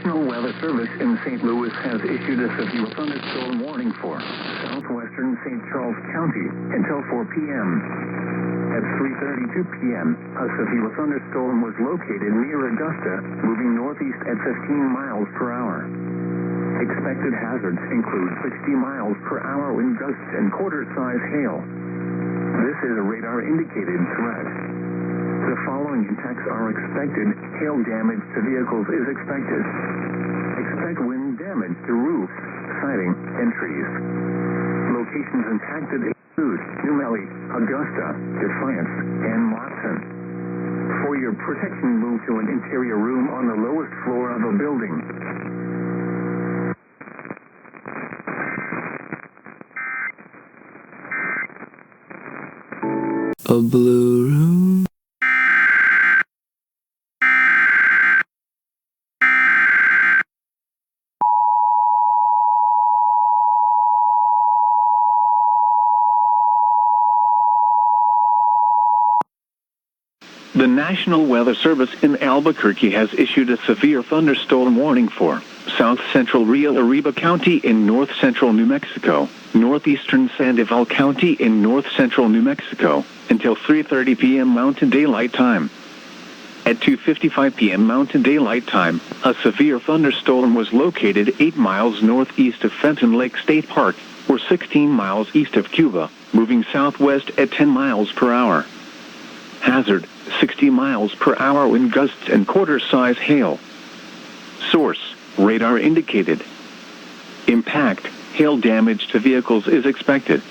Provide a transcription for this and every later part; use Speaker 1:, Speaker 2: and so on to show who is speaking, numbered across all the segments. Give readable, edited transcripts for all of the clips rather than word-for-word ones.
Speaker 1: National Weather Service in St. Louis has issued a severe thunderstorm warning for southwestern St. Charles County until 4 p.m. At 3:32 p.m., a severe thunderstorm was located near Augusta, moving northeast at 15 miles per hour. Expected hazards include 60 miles per hour wind gusts and quarter-size hail. This is a radar-indicated threat. The following impacts are expected. Hail damage to vehicles is expected. Expect wind damage to roofs, siding, and trees. Locations impacted include New Melle, Augusta, Defiance, and Watson. For your protection, move to an interior room on the lowest floor of a building.
Speaker 2: A blue room.
Speaker 3: The National Weather Service in Albuquerque has issued a severe thunderstorm warning for south central Rio Arriba County in north central New Mexico, northeastern Sandoval County in north central New Mexico, until 3:30 p.m. Mountain Daylight Time. At 2:55 p.m. Mountain Daylight Time, a severe thunderstorm was located 8 miles northeast of Fenton Lake State Park, or 16 miles east of Cuba, moving southwest at 10 miles per hour. Hazard, 60 miles per hour wind gusts and quarter-size hail. Source, radar indicated. Impact, hail damage to vehicles is expected.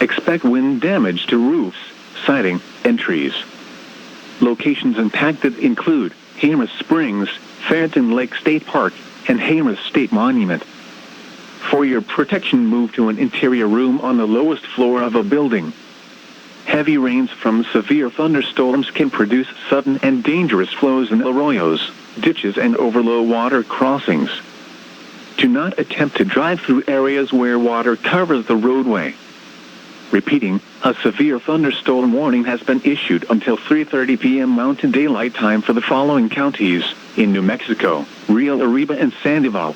Speaker 3: Expect wind damage to roofs, siding, and trees. Locations impacted include Haymarket Springs, Fenton Lake State Park, and Haymarket State Monument. For your protection, move to an interior room on the lowest floor of a building. Heavy rains from severe thunderstorms can produce sudden and dangerous flows in arroyos, ditches, and over low water crossings. Do not attempt to drive through areas where water covers the roadway. Repeating, a severe thunderstorm warning has been issued until 3:30 p.m. Mountain Daylight Time for the following counties in New Mexico: Rio Arriba and Sandoval.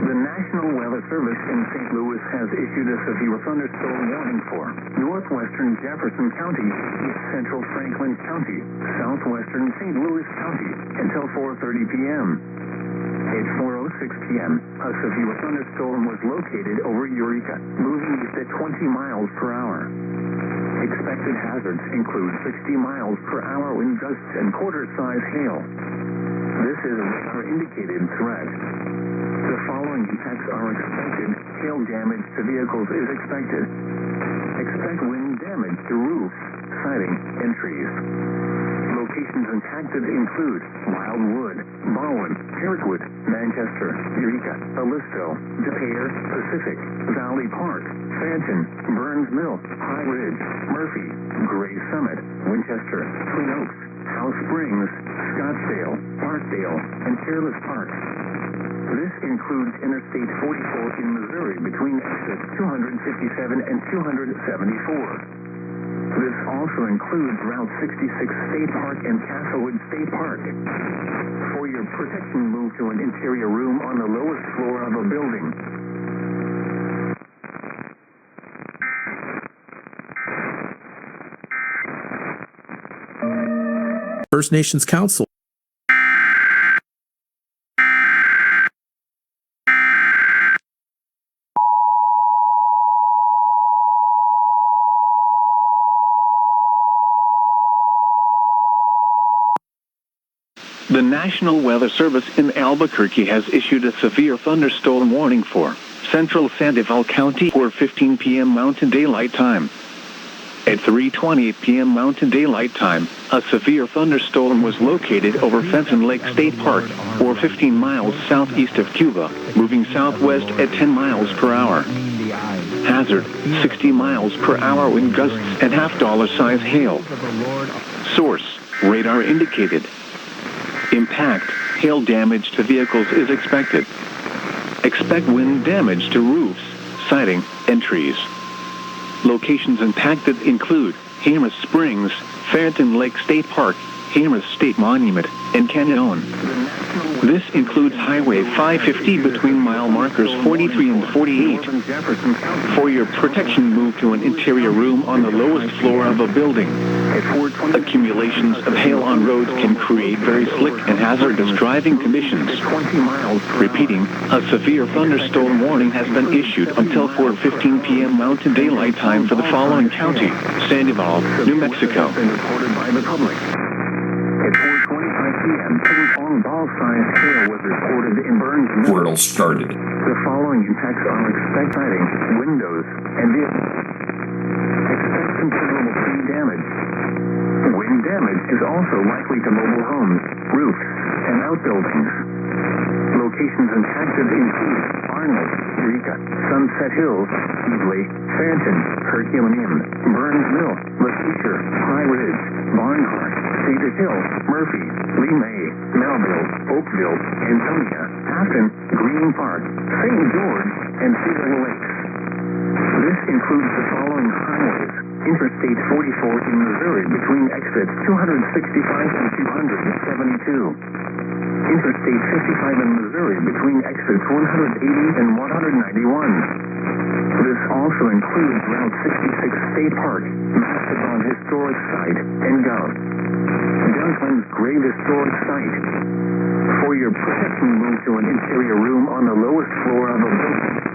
Speaker 1: The National Weather Service in St. Louis has issued a severe thunderstorm warning for northwestern Jefferson County, east central Franklin County, southwestern St. Louis County until 4:30 p.m. At 4:06 p.m., a severe thunderstorm was located over Eureka, moving east at 20 miles per hour. Expected hazards include 60 miles per hour wind gusts and quarter-size hail. This is a radar-indicated threat. The following impacts are expected. Hail damage to vehicles is expected. Expect wind damage to roofs, siding, and trees. Locations impacted include Wildwood, Bowen, Kirkwood, Manchester, Eureka, Alisto, DePere, Pacific, Valley Park, Fenton, Burns Mill, High Ridge, Murphy, Gray Summit, Winchester, Twin Oaks, House Springs, Scottsdale, Parkdale, and Peerless Park. This includes Interstate 44 in Missouri between exits 257 and 274. This also includes Route 66 State Park and Castlewood State Park. For your protection, move to an interior room on the lowest floor of a building.
Speaker 2: First Nations Council.
Speaker 3: The National Weather Service in Albuquerque has issued a severe thunderstorm warning for central Sandoval County for 15 p.m. Mountain Daylight Time. At 3:20 p.m. Mountain Daylight Time, a severe thunderstorm was located over Fenton Lake State Park, or 15 miles southeast of Cuba, moving southwest at 10 miles per hour. Hazard, 60 miles per hour wind gusts and half-dollar size hail. Source, radar indicated. Impact, hail damage to vehicles is expected. Expect wind damage to roofs, siding, and trees. Locations impacted include Hamer Springs, Fenton Lake State Park, Hamer State Monument, and Canyon. This includes Highway 550 between mile markers 43 and 48. For your protection, move to an interior room on the lowest floor of a building. Accumulations of hail on roads can create very slick and hazardous driving conditions. Repeating, a severe thunderstorm warning has been issued until 4:15 p.m. Mountain Daylight Time for the following county: Sandoval, New Mexico.
Speaker 1: At 4:25 p.m., ping-pong ball-sized hail was reported in Burns, New
Speaker 2: portal started.
Speaker 1: The following impacts are expected: windows and vehicles. Expect considerable tree damage. Wind damage is also likely to mobile homes, roofs, and outbuildings. Locations impacted include Arnold, Eureka, Sunset Hills, Easley, Fenton, Herculaneum, Burns Mill, Lakeisha, High Ridge, Barnhart, Cedar Hill, Murphy, Lee May, Melville, Oakville, Antonia, Afton, Green Park, St. George, and Cedar Lakes. This includes the following highways: Interstate 44 in Missouri between exits 265 and 272. Interstate 55 in Missouri between exits 180 and 191. This also includes Route 66 State Park, Mastodon Historic Site, and Gov. Dunklin's Grave Historic Site. For your protection, move to an interior room on the lowest floor of a building.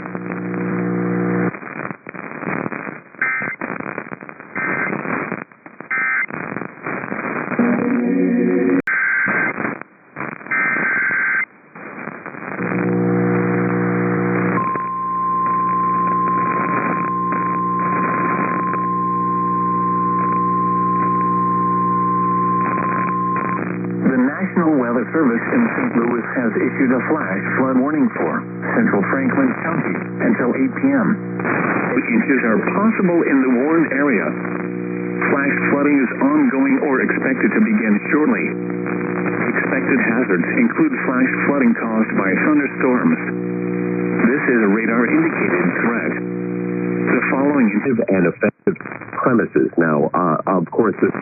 Speaker 1: National Weather Service in St. Louis has issued a flash flood warning for central Franklin County until 8 p.m. Inches are possible in the warned area. Flash flooding is ongoing or expected to begin shortly. Expected hazards include flash flooding caused by thunderstorms. This is a radar-indicated threat. The following
Speaker 4: and effective premises. Now, of course, this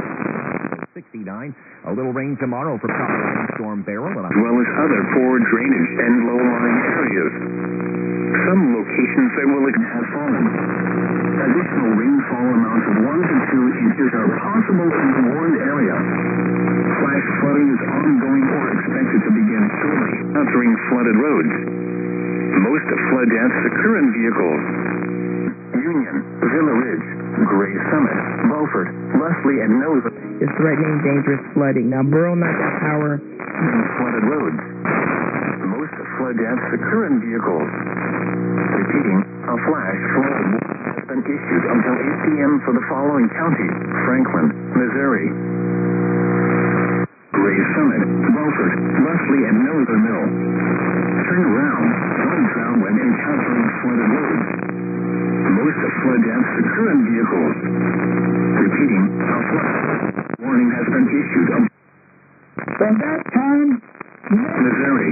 Speaker 5: 69. A little rain tomorrow for Colorado Storm Barrel.
Speaker 1: As well as other poor drainage and low-lying areas. Some locations that will have fallen. Additional rainfall amounts of 1 to 2 inches are possible in the warned area. Flash flooding is ongoing or expected to begin shortly, entering flooded roads. Most flood deaths occur in vehicles. Union, Villa Ridge, Gray Summit, Beaufort, Leslie, and Nova
Speaker 6: is threatening dangerous flooding. Now, Borough Knockout Power
Speaker 1: in flooded roads. Most flood deaths occur in vehicles. Repeating, a flash flood has been issued until 8 p.m. for the following county: Franklin, Missouri, Gray Summit, Beaufort, Leslie, and Nova Mill. Turn around. Don't drown when encountering flooded roads. Most flood deaths occur in vehicles. Repeating, a flood warning has been issued
Speaker 6: from that time,
Speaker 1: Missouri.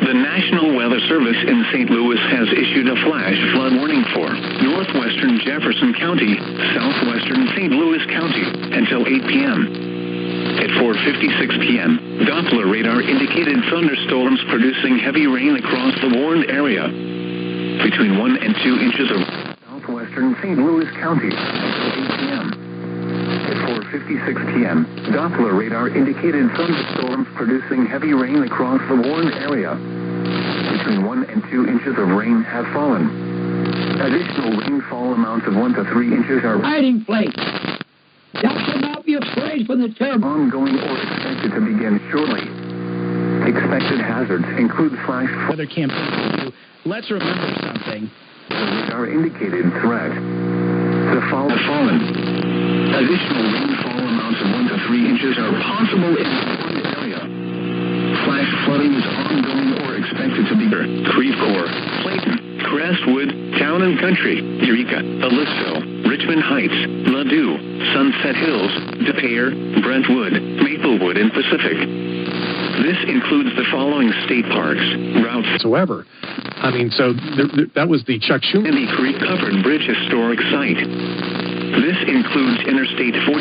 Speaker 1: The National Weather Service in St. Louis has issued a flash flood warning for northwestern Jefferson County, southwestern St. Louis County until 8 p.m. At 4:56 p.m., Doppler radar indicated thunderstorms producing heavy rain across the warned area. Between 1 and 2 inches of southwestern St. Louis County until 8 p.m. At 4:56 p.m., Doppler radar indicated thunderstorms producing heavy rain across the warned area. Between 1 and 2 inches of rain have fallen. Additional rainfall amounts of 1 to 3 inches are
Speaker 7: hiding place. Thou shalt not be afraid from the terrible.
Speaker 1: ongoing or expected to begin shortly. Expected hazards include flash flood.
Speaker 7: Weather campaign. Let's remember something.
Speaker 1: Radar indicated threat. The fallen. Additional rainfall amounts of 1 to 3 inches are possible in one area. Flash flooding is ongoing or expected to be Creve Coeur, Clayton, Crestwood, Town and Country, Eureka, Ellisville, Richmond Heights, Ladue, Sunset Hills, DePere, Brentwood, Maplewood, and Pacific. This includes the following state parks, routes
Speaker 8: whatsoever. I mean, so that was the Chuck Schumer.
Speaker 3: and the Creek Covered Bridge Historic Site. This includes Interstate 44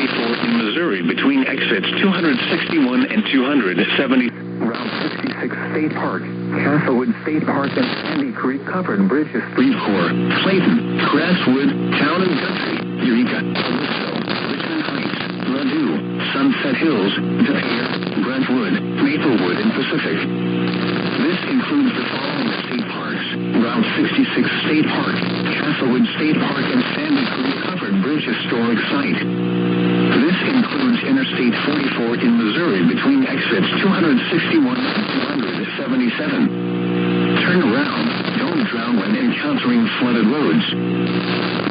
Speaker 3: in Missouri between exits 261 and 270.
Speaker 1: Route 66 State Park, Castlewood State Park, and Sandy Creek Covered Bridge Creve Coeur, Clayton, Crestwood, Town and Country, Eureka, Ellisville, Richmond Heights, Ladue, Sunset Hills, DePere, Brentwood, Maplewood, and Pacific. This includes the following state parks: Route 66 State Park, Castlewood State Park, and Sandy Creek Covered Bridge Historic Site. This includes Interstate 44 in Missouri between exits 261 and 277. Turn around. Don't drown when encountering flooded roads.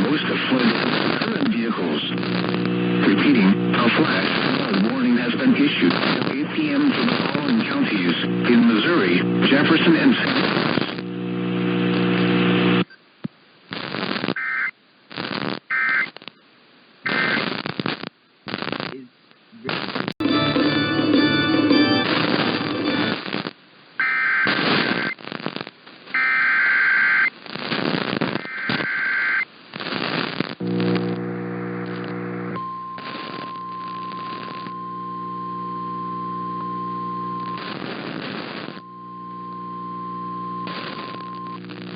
Speaker 1: Most of flooded current vehicles. Repeating, a flash flood warning has been issued at 8 p.m. for the following counties in Missouri: Jefferson and St. Louis.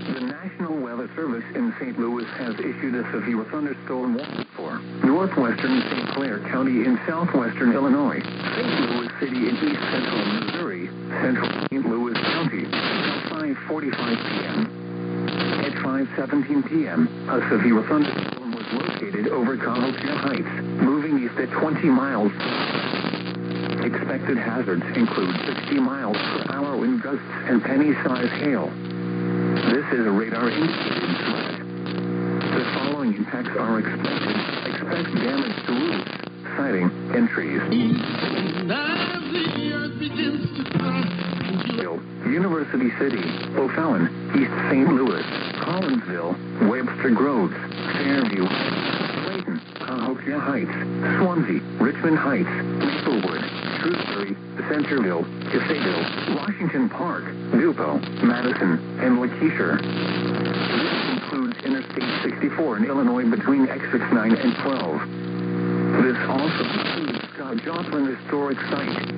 Speaker 1: The National Weather Service in St. Louis has issued a severe thunderstorm warning for northwestern St. Clair County in southwestern Illinois, St. Louis City in east central Missouri, central St. Louis County, at 5:45 p.m. At 5:17 p.m., a severe thunderstorm was located over Cahokia Heights, moving east at 20 miles. Expected hazards include 60 miles per hour wind gusts and penny-sized hail. This is a radar indicated threat. The following impacts are expected. Expect damage to roofs, siding, and trees. University City, O'Fallon, East St. Louis, Collinsville, Webster Groves, Fairview, Clayton, Cahokia Heights, Swansea, Richmond Heights, Maplewood, Shrewsbury, Centerville, Caseyville, Washington Park, Dupo, Madison, and Lakeisha. This includes Interstate 64 in Illinois between exits 9 and 12. This also includes Scott Joplin Historic Site.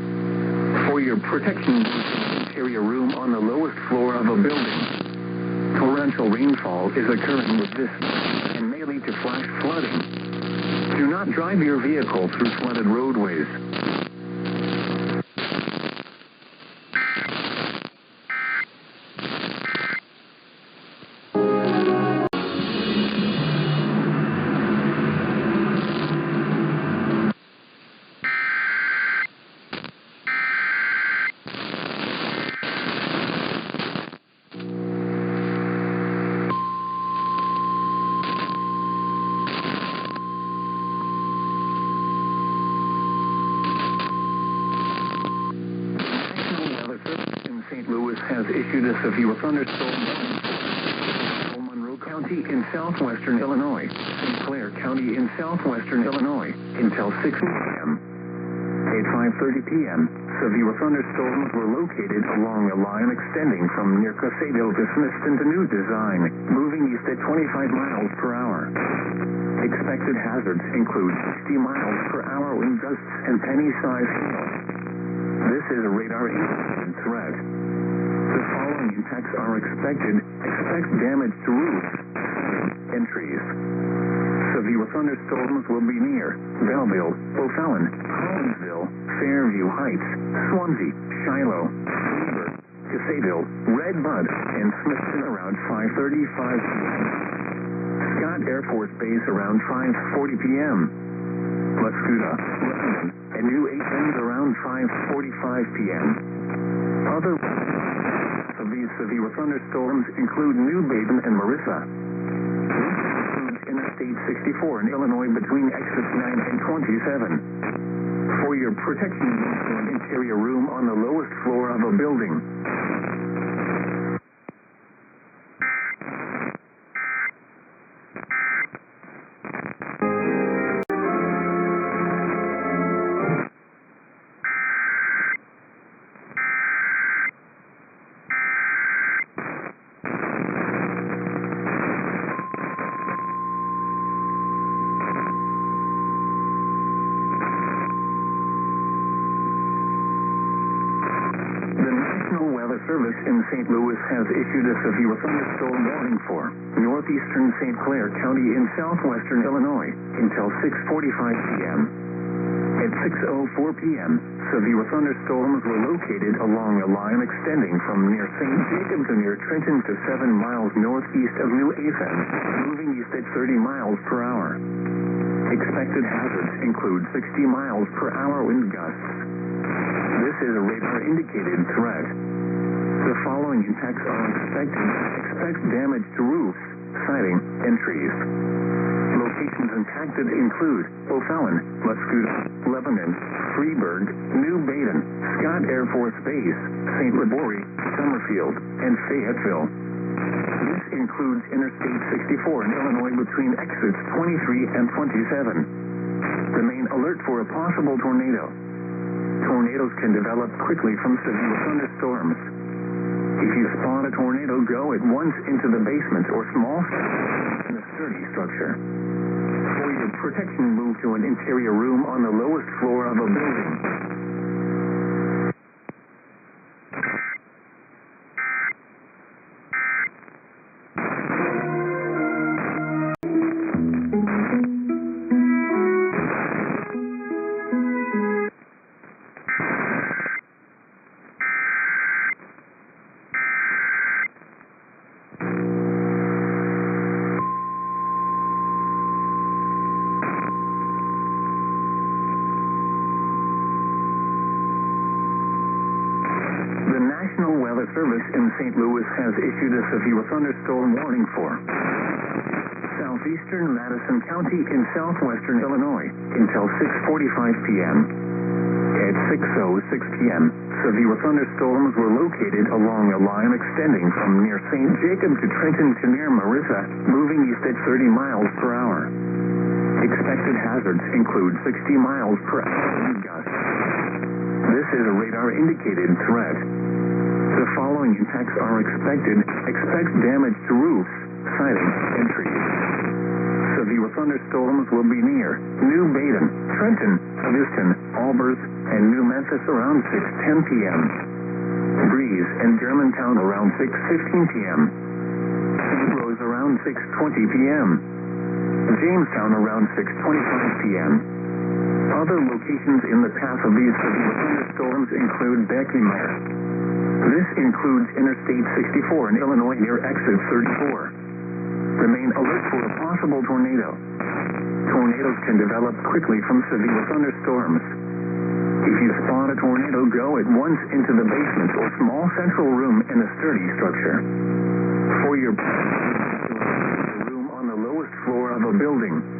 Speaker 1: For your protection, interior room on the lowest floor of a building. Torrential rainfall is occurring with this and may lead to flash flooding. Do not drive your vehicle through flooded roadways. Has issued a severe thunderstorm warning for Monroe County in southwestern Illinois, St. Clair County in southwestern Illinois, until 6 p.m. At 5:30 p.m., severe thunderstorms were located along a line extending from near Caseyville to Smithton to New Design, moving east at 25 miles per hour. Expected hazards include 60 miles per hour wind gusts and penny-sized hail. This is a radar indicated threat. The following impacts are expected. Expect damage to roofs and trees. Severe thunderstorms will be near Belleville, O'Fallon, Collinsville, Fairview Heights, Swansea, Shiloh, Weber, Caseyville, Red Bud, and Smithton around 5:35 p.m. Scott Air Force Base around 5:40 p.m. Muscuda, Lebanon, and New Athens around 5:45 p.m. Other of these severe thunderstorms include New Baden and Marissa. This includes Interstate 64 in Illinois between exits 9 and 27. For your protection, move to an interior room on the lowest floor of a building. Service in St. Louis has issued a severe thunderstorm warning for northeastern St. Clair County in southwestern Illinois until 6:45 p.m. At 6:04 p.m., severe thunderstorms were located along a line extending from near St. Jacob to near Trenton to 7 miles northeast of New Athens, moving east at 30 miles per hour. Expected hazards include 60 miles per hour wind gusts. This is a radar-indicated threat. The following impacts are expected. Expect damage to roofs, siding, and trees. Locations impacted include O'Fallon, Muscuda, Lebanon, Freeburg, New Baden, Scott Air Force Base, St. Libory, Summerfield, and Fayetteville. This includes Interstate 64 in Illinois between exits 23 and 27. Remain alert for a possible tornado. Tornadoes can develop quickly from severe thunderstorms. If you spot a tornado, go at once into the basement or small in a sturdy structure. For your protection, move to an interior room on the lowest floor of a building. The National Weather Service in St. Louis has issued a severe thunderstorm warning for southeastern Madison County in southwestern Illinois until 6:45 p.m. At 6:06 p.m., severe thunderstorms were located along a line extending from near St. Jacob to Trenton to near Marissa, moving east at 30 miles per hour. Expected hazards include 60 miles per hour wind gusts. This is a radar-indicated threat. The following impacts are expected. Expect damage to roofs, siding, and trees. Severe thunderstorms will be near New Baden, Trenton, Houston, Albers, and New Memphis around 6:10 p.m. Breeze and Germantown around 6:15 p.m. St. Rose around 6:20 p.m. Jamestown around 6:25 p.m. Other locations in the path of these severe thunderstorms include Beckymere. This includes Interstate 64 in Illinois near exit 34. Remain alert for a possible tornado. Tornadoes can develop quickly from severe thunderstorms. If you spot a tornado, go at once into the basement or small central room in a sturdy structure. For your room on the lowest floor of a building.